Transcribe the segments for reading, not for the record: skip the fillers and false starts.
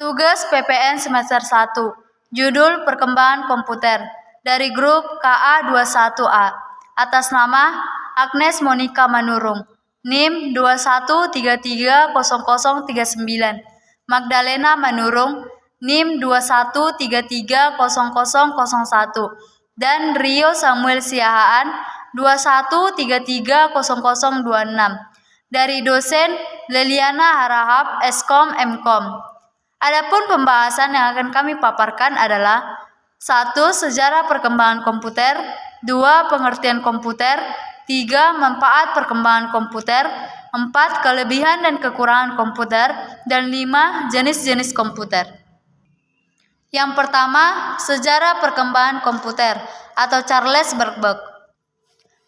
Tugas PPN semester 1. Judul Perkembangan Komputer dari grup KA21A. Atas nama Agnes Monica Manurung. NIM 21330039. Magdalena Manurung. NIM 21330001. Dan Rio Samuel Siahaan 21330026. Dari dosen Leliana Harahap, Eskom Mkom. Adapun pembahasan yang akan kami paparkan adalah 1. Sejarah perkembangan komputer, 2. Pengertian komputer, 3. Manfaat perkembangan komputer, 4. Kelebihan dan kekurangan komputer, dan 5. Jenis-jenis komputer. Yang pertama, sejarah perkembangan komputer atau Charles Babbage.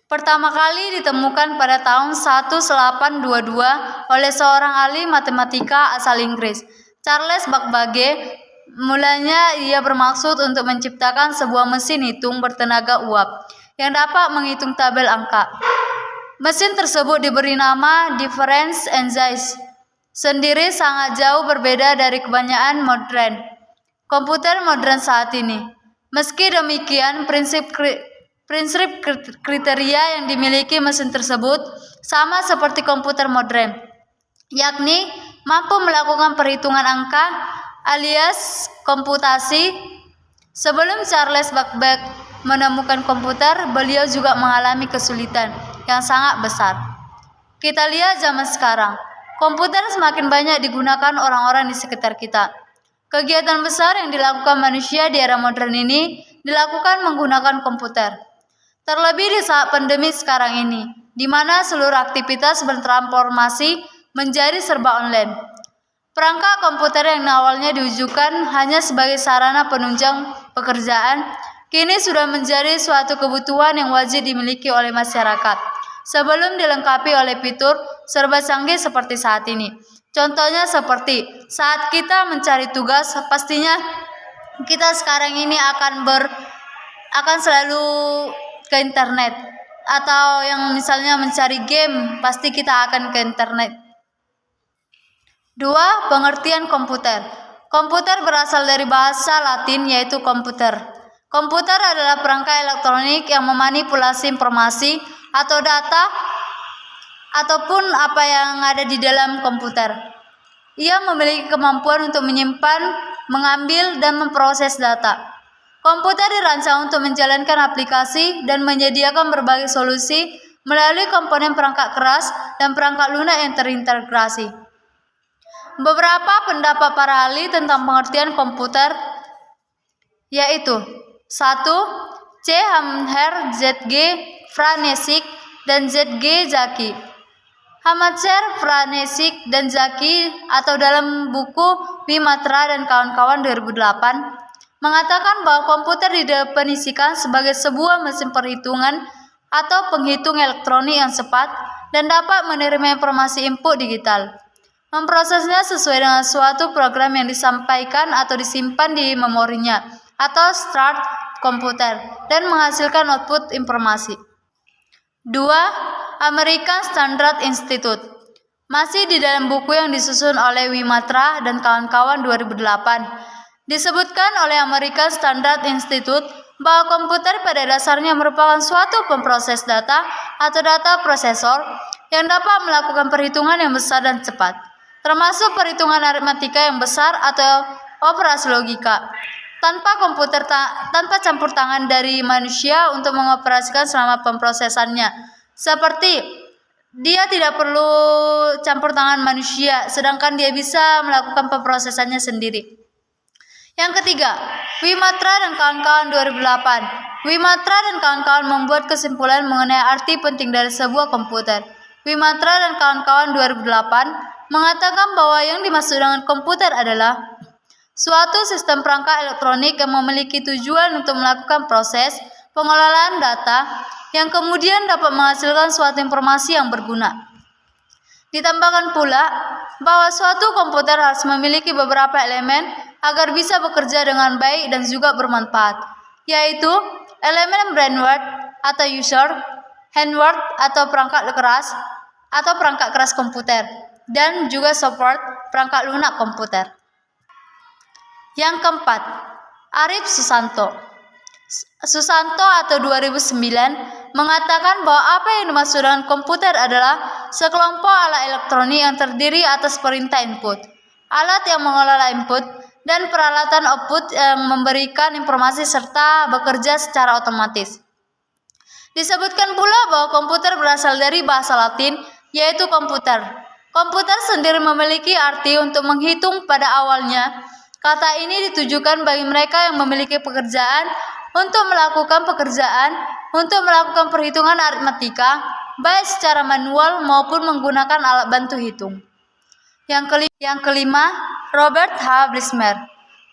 Pertama kali ditemukan pada tahun 1822 oleh seorang ahli matematika asal Inggris, Charles Babbage. Mulanya ia bermaksud untuk menciptakan sebuah mesin hitung bertenaga uap yang dapat menghitung tabel angka. Mesin tersebut diberi nama difference engines. Sendiri sangat jauh berbeda dari kebanyakan komputer modern saat ini. Meski demikian, prinsip kriteria yang dimiliki mesin tersebut sama seperti komputer modern, yakni mampu melakukan perhitungan angka alias komputasi. Sebelum Charles Babbage menemukan komputer, beliau juga mengalami kesulitan yang sangat besar. Kita lihat zaman sekarang, komputer semakin banyak digunakan orang-orang di sekitar kita. Kegiatan besar yang dilakukan manusia di era modern ini dilakukan menggunakan komputer. Terlebih di saat pandemi sekarang ini, di mana seluruh aktivitas bertransformasi menjadi serba online. Perangkat komputer yang awalnya diwujudkan hanya sebagai sarana penunjang pekerjaan, kini sudah menjadi suatu kebutuhan yang wajib dimiliki oleh masyarakat, sebelum dilengkapi oleh fitur serba canggih seperti saat ini. Contohnya seperti saat kita mencari tugas, pastinya kita sekarang ini akan selalu ke internet, atau yang misalnya mencari game, pasti kita akan ke internet. 2. Pengertian komputer. Komputer berasal dari bahasa Latin yaitu komputer. Komputer adalah perangkat elektronik yang memanipulasi informasi atau data ataupun apa yang ada di dalam komputer. Ia memiliki kemampuan untuk menyimpan, mengambil, dan memproses data. Komputer dirancang untuk menjalankan aplikasi dan menyediakan berbagai solusi melalui komponen perangkat keras dan perangkat lunak yang terintegrasi. Beberapa pendapat para ahli tentang pengertian komputer yaitu 1. C. Hamher, Z.G. Franesik, dan Z.G. Zaki. Hammer, Franesik, dan Zaki atau dalam buku Wimatra dan kawan-kawan 2008 mengatakan bahwa komputer didefinisikan sebagai sebuah mesin perhitungan atau penghitung elektronik yang cepat dan dapat menerima informasi input digital, memprosesnya sesuai dengan suatu program yang disampaikan atau disimpan di memorinya atau start komputer dan menghasilkan output informasi. 2. American Standard Institute. Masih di dalam buku yang disusun oleh Wimatra dan kawan-kawan 2008, disebutkan oleh American Standard Institute bahwa komputer pada dasarnya merupakan suatu pemproses data atau data prosesor yang dapat melakukan perhitungan yang besar dan cepat, termasuk perhitungan aritmatika yang besar atau operasi logika, tanpa campur tangan dari manusia untuk mengoperasikan selama pemprosesannya. Seperti dia tidak perlu campur tangan manusia, sedangkan dia bisa melakukan pemprosesannya sendiri. Yang ketiga, Wimatra dan kawan-kawan 2008. Wimatra dan kawan-kawan membuat kesimpulan mengenai arti penting dari sebuah komputer. Wimatra dan kawan-kawan 2008 mengatakan bahwa yang dimaksud dengan komputer adalah suatu sistem perangkat elektronik yang memiliki tujuan untuk melakukan proses pengelolaan data yang kemudian dapat menghasilkan suatu informasi yang berguna. Ditambahkan pula bahwa suatu komputer harus memiliki beberapa elemen agar bisa bekerja dengan baik dan juga bermanfaat, yaitu elemen brainword atau user, handword atau perangkat keras komputer, dan juga software perangkat lunak komputer. Yang keempat, Arif Susanto. Susanto atau 2009 mengatakan bahwa apa yang dimaksud dengan komputer adalah sekelompok alat elektronik yang terdiri atas perintah input, alat yang mengelola input, dan peralatan output yang memberikan informasi serta bekerja secara otomatis. Disebutkan pula bahwa komputer berasal dari bahasa Latin, yaitu komputer. Komputer sendiri memiliki arti untuk menghitung pada awalnya. Kata ini ditujukan bagi mereka yang memiliki pekerjaan untuk melakukan perhitungan aritmatika, baik secara manual maupun menggunakan alat bantu hitung. Yang kelima, Robert H. Blismer.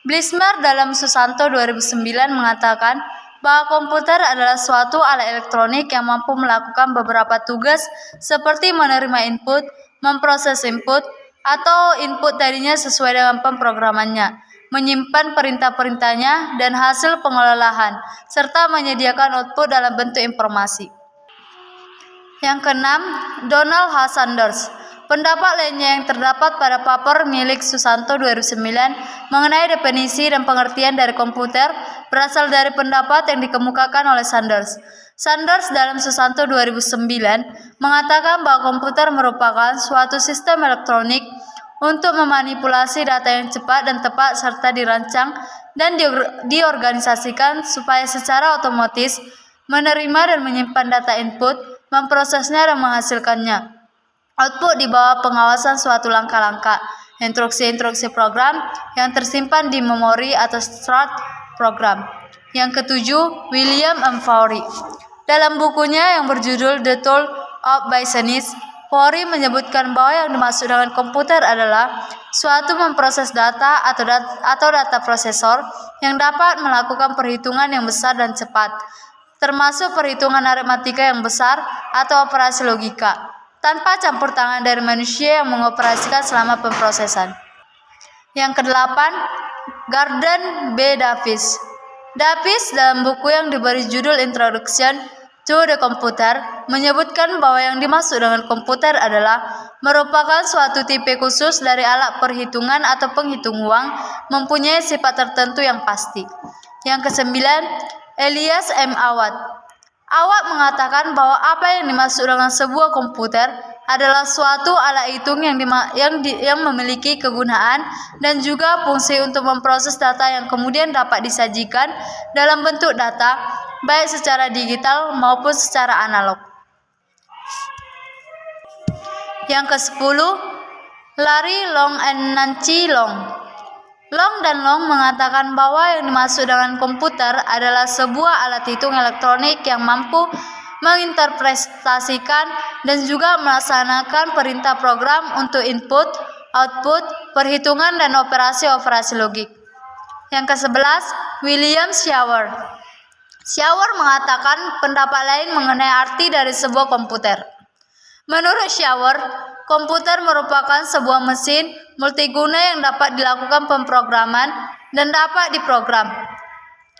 Blismer dalam Susanto 2009 mengatakan bahwa komputer adalah suatu alat elektronik yang mampu melakukan beberapa tugas seperti menerima input, memproses input, atau input tadinya sesuai dengan pemrogramannya, menyimpan perintah-perintahnya dan hasil pengelolaan, serta menyediakan output dalam bentuk informasi. Yang keenam, Donald H. Sanders. Pendapat lainnya yang terdapat pada paper milik Susanto 2009 mengenai definisi dan pengertian dari komputer berasal dari pendapat yang dikemukakan oleh Sanders. Sanders dalam Susanto 2009 mengatakan bahwa komputer merupakan suatu sistem elektronik untuk memanipulasi data yang cepat dan tepat serta dirancang dan diorganisasikan supaya secara otomatis menerima dan menyimpan data input, memprosesnya dan menghasilkannya. Output di bawah pengawasan suatu langkah-langkah, instruksi-instruksi program yang tersimpan di memori atau start program. Yang ketujuh, William M. Fowry. Dalam bukunya yang berjudul The Tool of Business, Fowry menyebutkan bahwa yang dimaksud dengan komputer adalah suatu memproses data atau data prosesor yang dapat melakukan perhitungan yang besar dan cepat, termasuk perhitungan aritmatika yang besar atau operasi logika, tanpa campur tangan dari manusia yang mengoperasikan selama pemrosesan. Yang kedelapan, Gordon B. Davis. Davis dalam buku yang diberi judul Introduction to the Computer menyebutkan bahwa yang dimaksud dengan komputer adalah merupakan suatu tipe khusus dari alat perhitungan atau penghitung uang mempunyai sifat tertentu yang pasti. Yang kesembilan, Elias M. Awad. Awad mengatakan bahwa apa yang dimaksud dengan sebuah komputer adalah suatu alat hitung yang memiliki kegunaan dan juga fungsi untuk memproses data yang kemudian dapat disajikan dalam bentuk data, baik secara digital maupun secara analog. Yang ke-10, Larry Long and Nancy Long. Long dan Long mengatakan bahwa yang dimaksud dengan komputer adalah sebuah alat hitung elektronik yang mampu menginterpretasikan dan juga melaksanakan perintah program untuk input, output, perhitungan, dan operasi-operasi logik. Yang ke-11, William Shower. Shower mengatakan pendapat lain mengenai arti dari sebuah komputer. Menurut Shower, komputer merupakan sebuah mesin multiguna yang dapat dilakukan pemrograman dan dapat diprogram,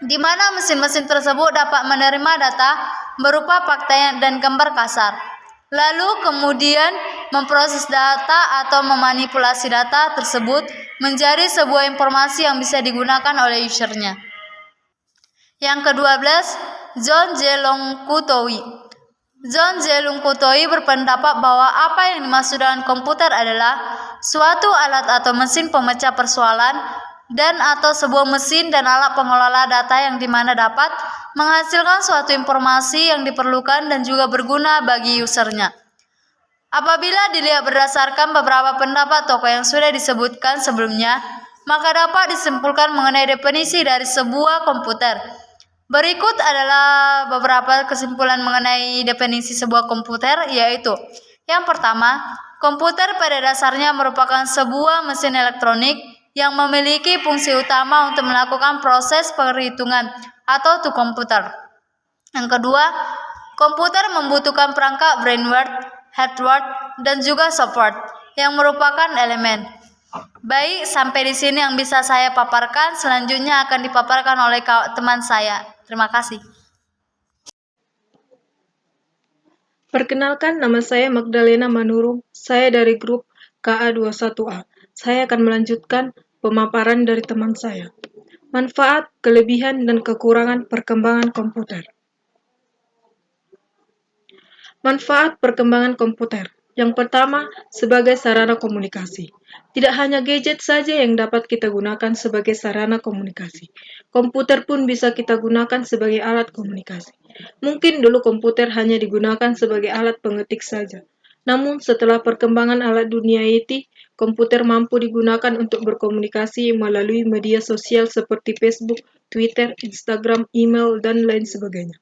di mana mesin-mesin tersebut dapat menerima data berupa fakta dan gambar kasar, lalu kemudian memproses data atau memanipulasi data tersebut menjadi sebuah informasi yang bisa digunakan oleh usernya. Yang ke-12, John J. Longkutowi. John J. Longkutowi berpendapat bahwa apa yang dimaksud dengan komputer adalah suatu alat atau mesin pemecah persoalan dan atau sebuah mesin dan alat pengelola data yang dimana dapat menghasilkan suatu informasi yang diperlukan dan juga berguna bagi usernya. Apabila dilihat berdasarkan beberapa pendapat tokoh yang sudah disebutkan sebelumnya, maka dapat disimpulkan mengenai definisi dari sebuah komputer. Berikut adalah beberapa kesimpulan mengenai definisi sebuah komputer, yaitu yang pertama, komputer pada dasarnya merupakan sebuah mesin elektronik yang memiliki fungsi utama untuk melakukan proses perhitungan atau to komputer. Yang kedua, komputer membutuhkan perangkat brainware, hardware, dan juga software yang merupakan elemen. Baik, sampai di sini yang bisa saya paparkan. Selanjutnya akan dipaparkan oleh teman saya. Terima kasih. Perkenalkan, nama saya Magdalena Manurung. Saya dari grup KA21A. Saya akan melanjutkan pemaparan dari teman saya. Manfaat, kelebihan, dan kekurangan perkembangan komputer. Manfaat perkembangan komputer. Yang pertama, sebagai sarana komunikasi. Tidak hanya gadget saja yang dapat kita gunakan sebagai sarana komunikasi. Komputer pun bisa kita gunakan sebagai alat komunikasi. Mungkin dulu komputer hanya digunakan sebagai alat pengetik saja. Namun setelah perkembangan alat dunia IT, komputer mampu digunakan untuk berkomunikasi melalui media sosial seperti Facebook, Twitter, Instagram, email, dan lain sebagainya.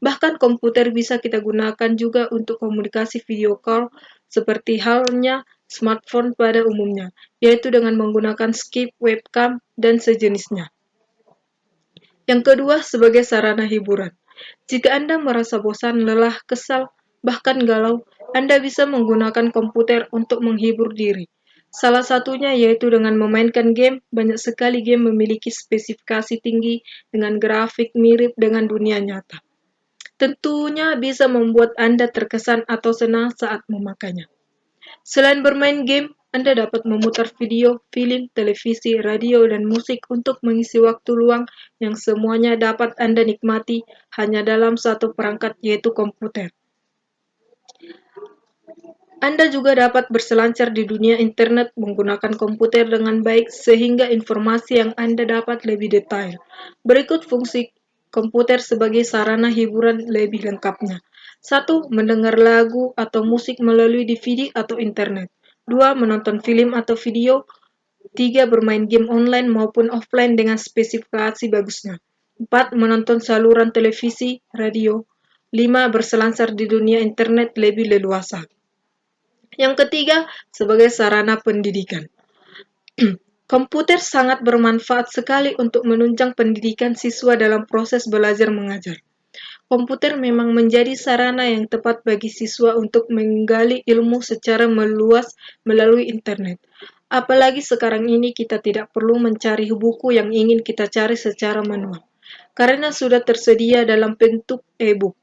Bahkan komputer bisa kita gunakan juga untuk komunikasi video call seperti halnya smartphone pada umumnya, yaitu dengan menggunakan Skype, webcam, dan sejenisnya. Yang kedua, sebagai sarana hiburan. Jika Anda merasa bosan, lelah, kesal, bahkan galau, Anda bisa menggunakan komputer untuk menghibur diri. Salah satunya yaitu dengan memainkan game. Banyak sekali game memiliki spesifikasi tinggi dengan grafik mirip dengan dunia nyata. Tentunya bisa membuat Anda terkesan atau senang saat memakainya. Selain bermain game, Anda dapat memutar video, film, televisi, radio, dan musik untuk mengisi waktu luang yang semuanya dapat Anda nikmati hanya dalam satu perangkat, yaitu komputer. Anda juga dapat berselancar di dunia internet menggunakan komputer dengan baik sehingga informasi yang Anda dapat lebih detail. Berikut fungsi komputer sebagai sarana hiburan lebih lengkapnya. 1. Mendengar lagu atau musik melalui DVD atau internet. 2. Menonton film atau video. 3. Bermain game online maupun offline dengan spesifikasi bagusnya. 4. Menonton saluran televisi, radio. 5. Berselancar di dunia internet lebih leluasa. Yang ketiga, sebagai sarana pendidikan. Komputer sangat bermanfaat sekali untuk menunjang pendidikan siswa dalam proses belajar mengajar. Komputer memang menjadi sarana yang tepat bagi siswa untuk menggali ilmu secara meluas melalui internet. Apalagi sekarang ini kita tidak perlu mencari buku yang ingin kita cari secara manual, karena sudah tersedia dalam bentuk e-book.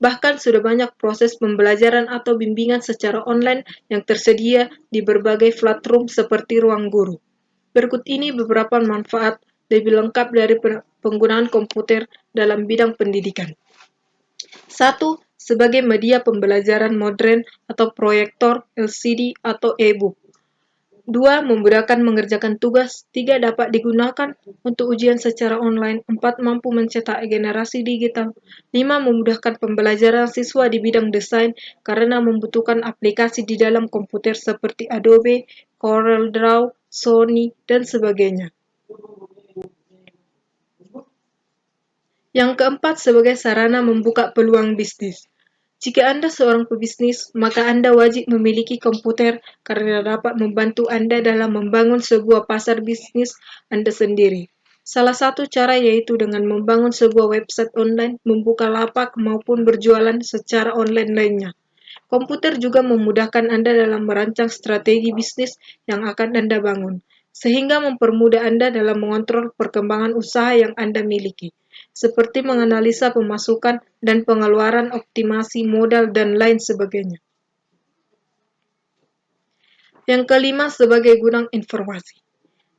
Bahkan sudah banyak proses pembelajaran atau bimbingan secara online yang tersedia di berbagai platform seperti Ruang Guru. Berikut ini beberapa manfaat lebih lengkap dari penggunaan komputer dalam bidang pendidikan. 1. Sebagai media pembelajaran modern atau proyektor, LCD, atau e-book. 2. Memudahkan mengerjakan tugas. 3. Dapat digunakan untuk ujian secara online. 4. Mampu mencetak generasi digital. 5. Memudahkan pembelajaran siswa di bidang desain karena membutuhkan aplikasi di dalam komputer seperti Adobe, Corel Draw, Sony, dan sebagainya. Yang keempat, sebagai sarana membuka peluang bisnis. Jika Anda seorang pebisnis, maka Anda wajib memiliki komputer karena dapat membantu Anda dalam membangun sebuah pasar bisnis Anda sendiri. Salah satu cara yaitu dengan membangun sebuah website online, membuka lapak, maupun berjualan secara online lainnya. Komputer juga memudahkan Anda dalam merancang strategi bisnis yang akan Anda bangun, sehingga mempermudah Anda dalam mengontrol perkembangan usaha yang Anda miliki, seperti menganalisa pemasukan dan pengeluaran, optimasi modal, dan lain sebagainya. Yang kelima, sebagai gudang informasi.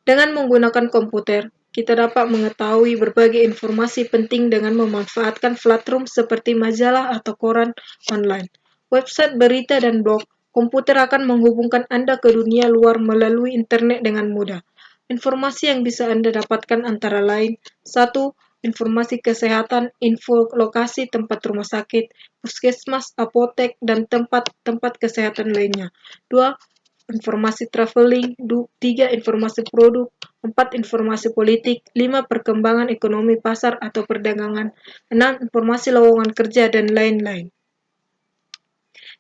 Dengan menggunakan komputer, kita dapat mengetahui berbagai informasi penting dengan memanfaatkan platform seperti majalah atau koran online, website berita, dan blog. Komputer akan menghubungkan Anda ke dunia luar melalui internet dengan mudah. Informasi yang bisa Anda dapatkan antara lain: 1. Informasi kesehatan, info lokasi tempat rumah sakit, puskesmas, apotek, dan tempat-tempat kesehatan lainnya. 2. Informasi traveling. 3. Informasi produk. 4. Informasi politik. 5. Perkembangan ekonomi pasar atau perdagangan. 6. Informasi lowongan kerja, dan lain-lain.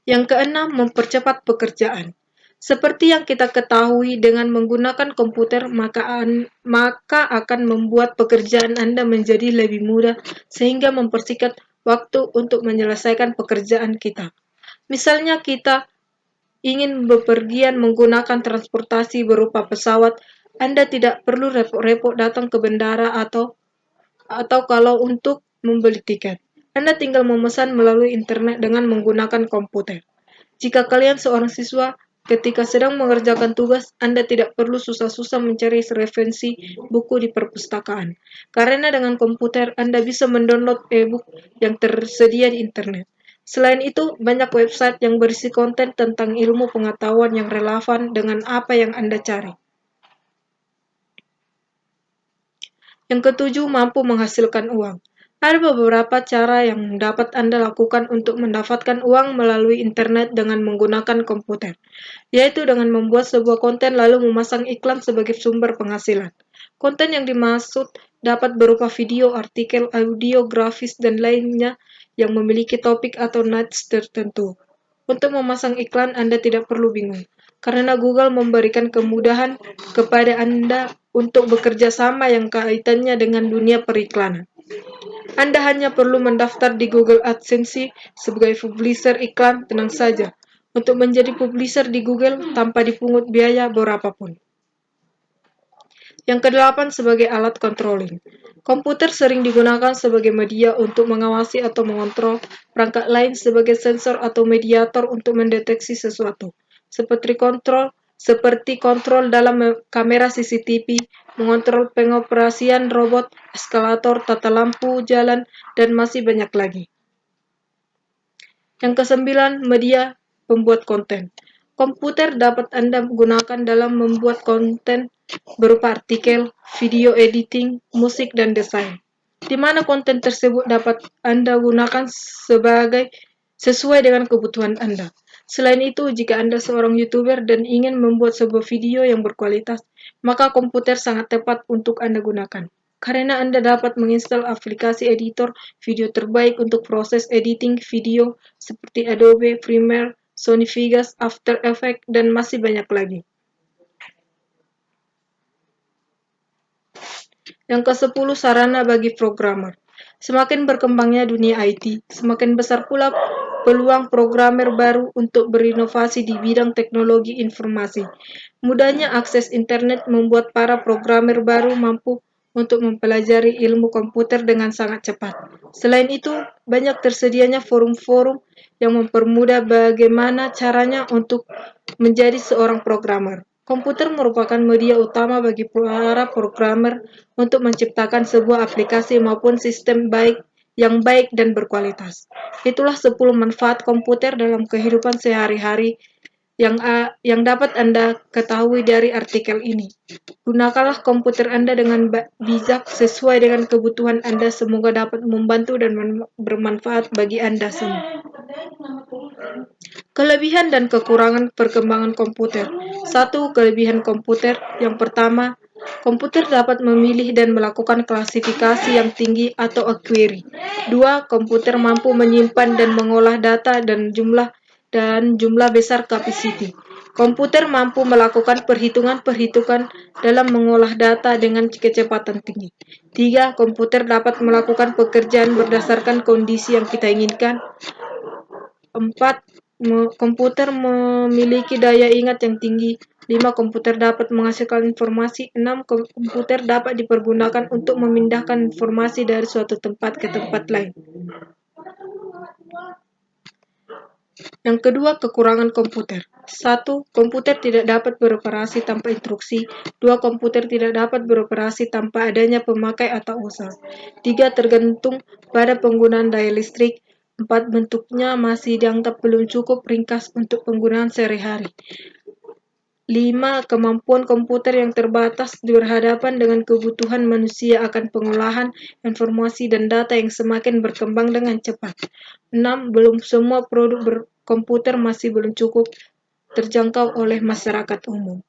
Yang keenam, mempercepat pekerjaan. Seperti yang kita ketahui, dengan menggunakan komputer, maka akan membuat pekerjaan Anda menjadi lebih mudah, sehingga mempersingkat waktu untuk menyelesaikan pekerjaan kita. Misalnya kita ingin bepergian menggunakan transportasi berupa pesawat, Anda tidak perlu repot-repot datang ke bandara atau kalau untuk membeli tiket. Anda tinggal memesan melalui internet dengan menggunakan komputer. Jika kalian seorang siswa, Ketika sedang mengerjakan tugas, Anda tidak perlu susah-susah mencari referensi buku di perpustakaan. Karena dengan komputer, Anda bisa mendownload e-book yang tersedia di internet. Selain itu, banyak website yang berisi konten tentang ilmu pengetahuan yang relevan dengan apa yang Anda cari. Yang ketujuh, mampu menghasilkan uang. Ada beberapa cara yang dapat Anda lakukan untuk mendapatkan uang melalui internet dengan menggunakan komputer, yaitu dengan membuat sebuah konten lalu memasang iklan sebagai sumber penghasilan. Konten yang dimaksud dapat berupa video, artikel, audio, grafis, dan lainnya yang memiliki topik atau niche tertentu. Untuk memasang iklan, Anda tidak perlu bingung, karena Google memberikan kemudahan kepada Anda untuk bekerja sama yang kaitannya dengan dunia periklanan. Anda hanya perlu mendaftar di Google AdSense sebagai publisher iklan, tenang saja, untuk menjadi publisher di Google tanpa dipungut biaya berapapun. Yang kedelapan, sebagai alat controlling. Komputer sering digunakan sebagai media untuk mengawasi atau mengontrol perangkat lain sebagai sensor atau mediator untuk mendeteksi sesuatu, seperti kontrol dalam kamera CCTV, mengontrol pengoperasian robot, eskalator, tata lampu jalan, dan masih banyak lagi. Yang kesembilan, media pembuat konten. Komputer dapat Anda gunakan dalam membuat konten berupa artikel, video editing, musik, dan desain, di mana konten tersebut dapat Anda gunakan sesuai dengan kebutuhan Anda. Selain itu, jika Anda seorang YouTuber dan ingin membuat sebuah video yang berkualitas, maka komputer sangat tepat untuk Anda gunakan, karena Anda dapat menginstal aplikasi editor video terbaik untuk proses editing video seperti Adobe Premiere, Sony Vegas, After Effects, dan masih banyak lagi. Yang ke-10, sarana bagi programmer. Semakin berkembangnya dunia IT, semakin besar pula peluang programmer baru untuk berinovasi di bidang teknologi informasi. Mudahnya akses internet membuat para programmer baru mampu untuk mempelajari ilmu komputer dengan sangat cepat. Selain itu, banyak tersedianya forum-forum yang mempermudah bagaimana caranya untuk menjadi seorang programmer. Komputer merupakan media utama bagi para programmer untuk menciptakan sebuah aplikasi maupun sistem yang baik dan berkualitas. Itulah 10 manfaat komputer dalam kehidupan sehari-hari yang dapat Anda ketahui dari artikel ini. Gunakanlah komputer Anda dengan bijak sesuai dengan kebutuhan Anda. Semoga dapat membantu dan bermanfaat bagi Anda semua. Kelebihan dan kekurangan perkembangan komputer. 1. Kelebihan komputer. Yang pertama, komputer dapat memilih dan melakukan klasifikasi yang tinggi atau query. 2. Komputer mampu menyimpan dan mengolah data dan jumlah besar capacity. Komputer mampu melakukan perhitungan-perhitungan dalam mengolah data dengan kecepatan tinggi. 3. Komputer dapat melakukan pekerjaan berdasarkan kondisi yang kita inginkan. 4. Komputer memiliki daya ingat yang tinggi. 5. Komputer dapat menghasilkan informasi. 6. Komputer dapat dipergunakan untuk memindahkan informasi dari suatu tempat ke tempat lain. Yang kedua, kekurangan komputer. 1. Komputer tidak dapat beroperasi tanpa instruksi. 2. Komputer tidak dapat beroperasi tanpa adanya pemakai atau user. 3. Tergantung pada penggunaan daya listrik. 4. Bentuknya masih dianggap belum cukup ringkas untuk penggunaan sehari-hari. 5. Kemampuan komputer yang terbatas berhadapan dengan kebutuhan manusia akan pengolahan informasi dan data yang semakin berkembang dengan cepat. 6. Belum semua produk komputer masih belum cukup terjangkau oleh masyarakat umum.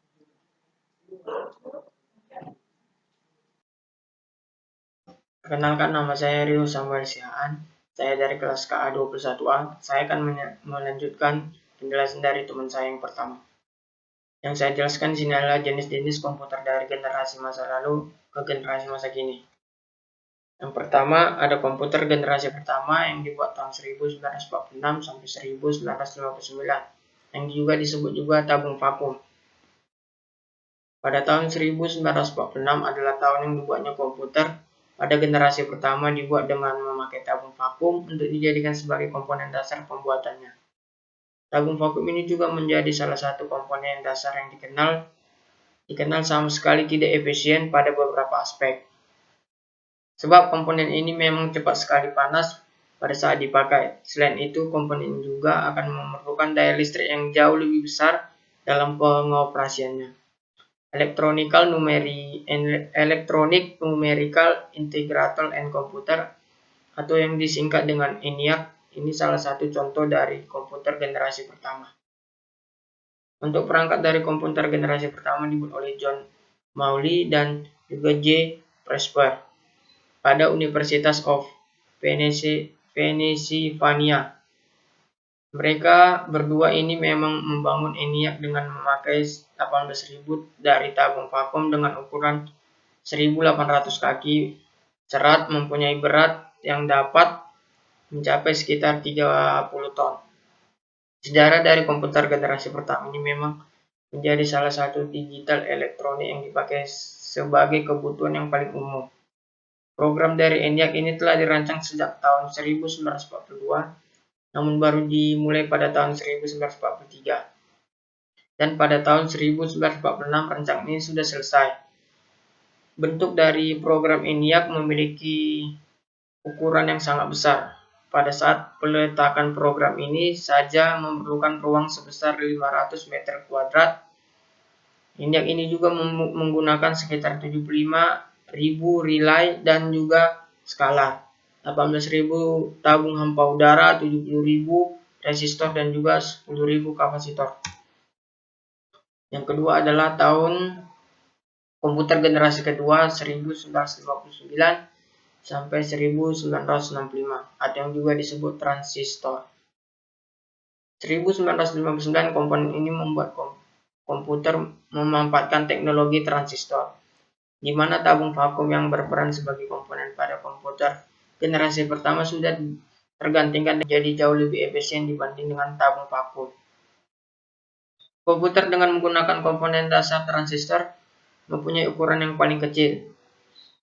Perkenalkan, nama saya Rio Samuel Sihaan. Saya dari kelas KA21A. Saya akan melanjutkan penjelasan dari teman saya yang pertama. Yang saya jelaskan di sini adalah jenis-jenis komputer dari generasi masa lalu ke generasi masa kini. Yang pertama, ada komputer generasi pertama yang dibuat tahun 1946 sampai 1959, yang juga disebut juga tabung vakum. Pada tahun 1946 adalah tahun yang dibuatnya komputer. Pada generasi pertama dibuat dengan memakai tabung vakum untuk dijadikan sebagai komponen dasar pembuatannya. Tabung vakum ini juga menjadi salah satu komponen dasar yang dikenal sama sekali tidak efisien pada beberapa aspek. Sebab komponen ini memang cepat sekali panas pada saat dipakai. Selain itu, komponen ini juga akan memerlukan daya listrik yang jauh lebih besar dalam pengoperasiannya. Electronic Numerical Integrator and Computer, atau yang disingkat dengan ENIAC, ini salah satu contoh dari komputer generasi pertama. Untuk perangkat dari komputer generasi pertama dibuat oleh John Maury dan juga J. Presper pada University of Pennsylvania. Mereka berdua ini memang membangun ENIAC dengan memakai 18.000 dari tabung vakum dengan ukuran 1.800 kaki cerat, mempunyai berat yang dapat mencapai sekitar 30 ton. Sejarah dari komputer generasi pertama ini memang menjadi salah satu digital elektronik yang dipakai sebagai kebutuhan yang paling umum. Program dari ENIAC ini telah dirancang sejak tahun 1942, namun baru dimulai pada tahun 1943. Dan pada tahun 1946 rancangan ini sudah selesai. Bentuk dari program ENIAC memiliki ukuran yang sangat besar. Pada saat peletakan program ini saja memerlukan ruang sebesar 500 meter kuadrat. ENIAC ini juga menggunakan sekitar 75.000 relay dan juga skala, 18.000 tabung hampa udara, 70.000 resistor dan juga 10.000 kapasitor. Yang kedua adalah tahun komputer generasi kedua 1959 sampai 1965, atau yang juga disebut transistor. 1959 komponen ini membuat komputer memanfaatkan teknologi transistor, di mana tabung vakum yang berperan sebagai komponen pada komputer generasi pertama sudah tergantikan menjadi jauh lebih efisien dibanding dengan tabung vakum. Komputer dengan menggunakan komponen dasar transistor mempunyai ukuran yang paling kecil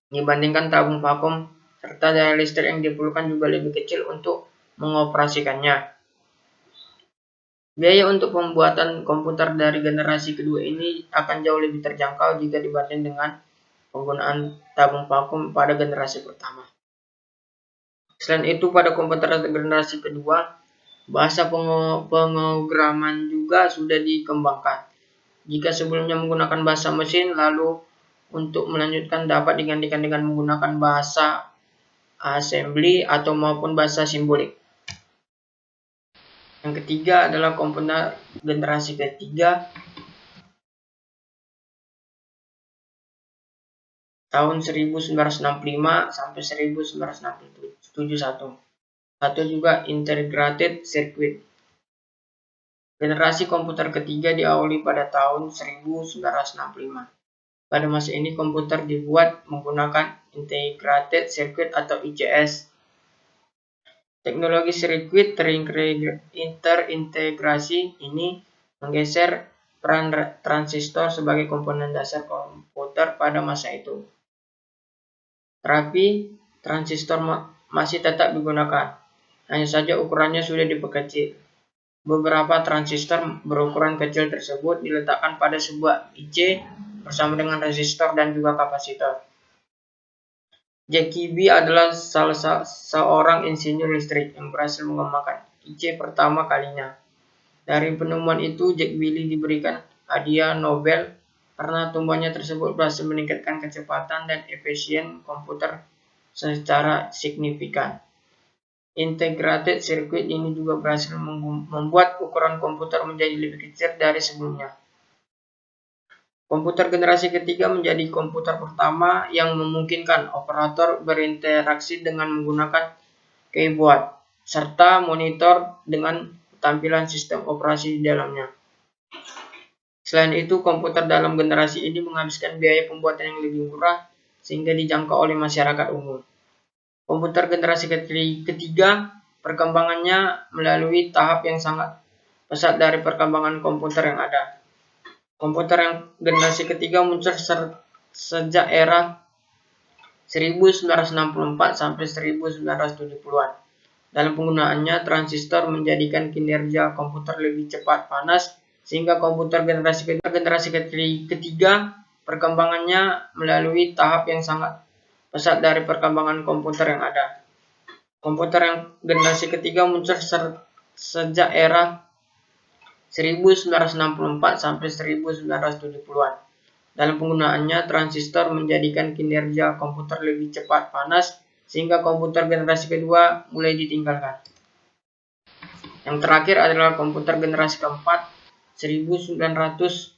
dibandingkan tabung vakum, serta daya listrik yang diperlukan juga lebih kecil untuk mengoperasikannya. Biaya untuk pembuatan komputer dari generasi kedua ini akan jauh lebih terjangkau jika dibanding dengan penggunaan tabung vakum pada generasi pertama. Selain itu, pada komputer generasi kedua, bahasa pemrograman juga sudah dikembangkan. Jika sebelumnya menggunakan bahasa mesin, lalu untuk melanjutkan dapat digantikan dengan menggunakan bahasa assembly atau maupun bahasa simbolik. Yang ketiga adalah komputer generasi ketiga tahun 1965 sampai 1971, atau juga integrated circuit. Generasi komputer ketiga diawali pada tahun 1965. Pada masa ini komputer dibuat menggunakan integrated circuit atau ICS. Teknologi sirkuit terintegrasi ini menggeser peran transistor sebagai komponen dasar komputer pada masa itu. Tetapi transistor masih tetap digunakan, hanya saja ukurannya sudah diperkecil. Beberapa transistor berukuran kecil tersebut diletakkan pada sebuah IC bersama dengan resistor dan juga kapasitor. Jackie B adalah salah seorang insinyur listrik yang berhasil mengembangkan IC pertama kalinya. Dari penemuan itu, Jack Billy diberikan hadiah Nobel karena temuannya tersebut berhasil meningkatkan kecepatan dan efisien komputer secara signifikan. Integrated circuit ini juga berhasil membuat ukuran komputer menjadi lebih kecil dari sebelumnya. Komputer generasi ketiga menjadi komputer pertama yang memungkinkan operator berinteraksi dengan menggunakan keyboard serta monitor dengan tampilan sistem operasi di dalamnya. Selain itu, komputer dalam generasi ini menghabiskan biaya pembuatan yang lebih murah sehingga dijangkau oleh masyarakat umum. Komputer generasi ketiga perkembangannya melalui tahap yang sangat pesat dari perkembangan komputer yang ada. Komputer yang generasi ketiga muncul sejak era 1964 sampai 1970-an. Dalam penggunaannya, transistor menjadikan kinerja komputer lebih cepat panas, sehingga komputer generasi ketiga perkembangannya melalui tahap yang sangat pesat dari perkembangan komputer yang ada. Komputer yang generasi ketiga muncul sejak era 1964 sampai 1970-an. Dalam penggunaannya, transistor menjadikan kinerja komputer lebih cepat panas, sehingga komputer generasi kedua mulai ditinggalkan. Yang terakhir adalah komputer generasi keempat, 1971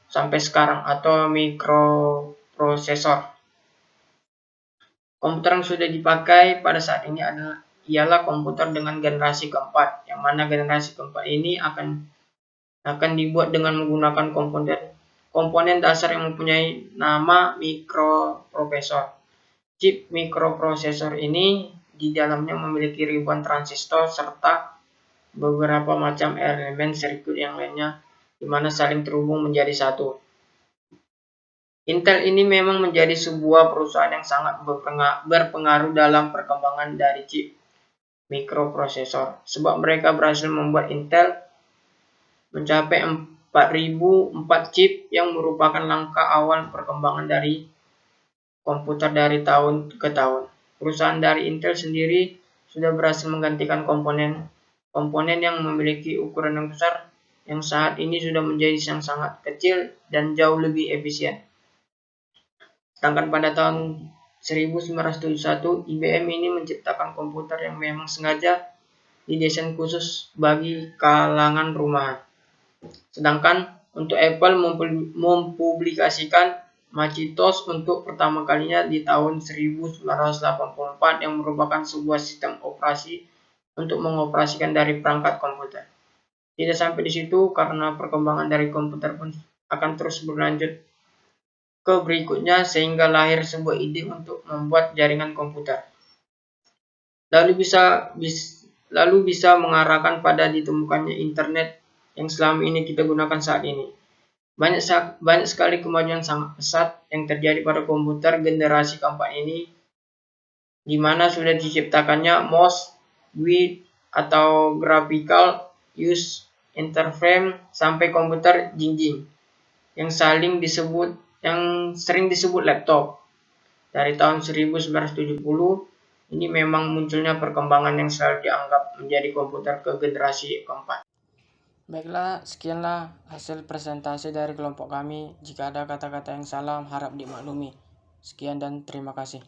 sampai sekarang, atau mikroprosesor. Komputer yang sudah dipakai pada saat ini ialah komputer dengan generasi keempat, yang mana generasi keempat ini akan dibuat dengan menggunakan komponen dasar yang mempunyai nama mikroprosesor. Chip mikroprosesor ini di dalamnya memiliki ribuan transistor serta beberapa macam elemen sirkuit yang lainnya, di mana saling terhubung menjadi satu. Intel ini memang menjadi sebuah perusahaan yang sangat berpengaruh dalam perkembangan dari chip mikroprosesor, sebab mereka berhasil membuat Intel mencapai 4004 chip yang merupakan langkah awal perkembangan dari komputer dari tahun ke tahun. Perusahaan dari Intel sendiri sudah berhasil menggantikan komponen yang memiliki ukuran yang besar, yang saat ini sudah menjadi yang sangat kecil dan jauh lebih efisien. Sedangkan pada tahun 1971, IBM ini menciptakan komputer yang memang sengaja didesain khusus bagi kalangan rumahan. Sedangkan untuk Apple mempublikasikan Macintosh untuk pertama kalinya di tahun 1984, yang merupakan sebuah sistem operasi untuk mengoperasikan dari perangkat komputer. Tidak sampai di situ, karena perkembangan dari komputer pun akan terus berlanjut ke berikutnya, sehingga lahir sebuah ide untuk membuat jaringan komputer. Lalu bisa mengarahkan pada ditemukannya internet yang selama ini kita gunakan saat ini. Banyak sekali kemajuan sangat pesat yang terjadi pada komputer generasi keempat ini, di mana sudah diciptakannya MOS, GUI atau Graphical User Interface, sampai komputer jinjing yang sering disebut laptop. Dari tahun 1970 ini memang munculnya perkembangan yang selalu dianggap menjadi komputer ke generasi keempat. Baiklah, sekianlah hasil presentasi dari kelompok kami. Jika ada kata-kata yang salah, harap dimaklumi. Sekian dan terima kasih.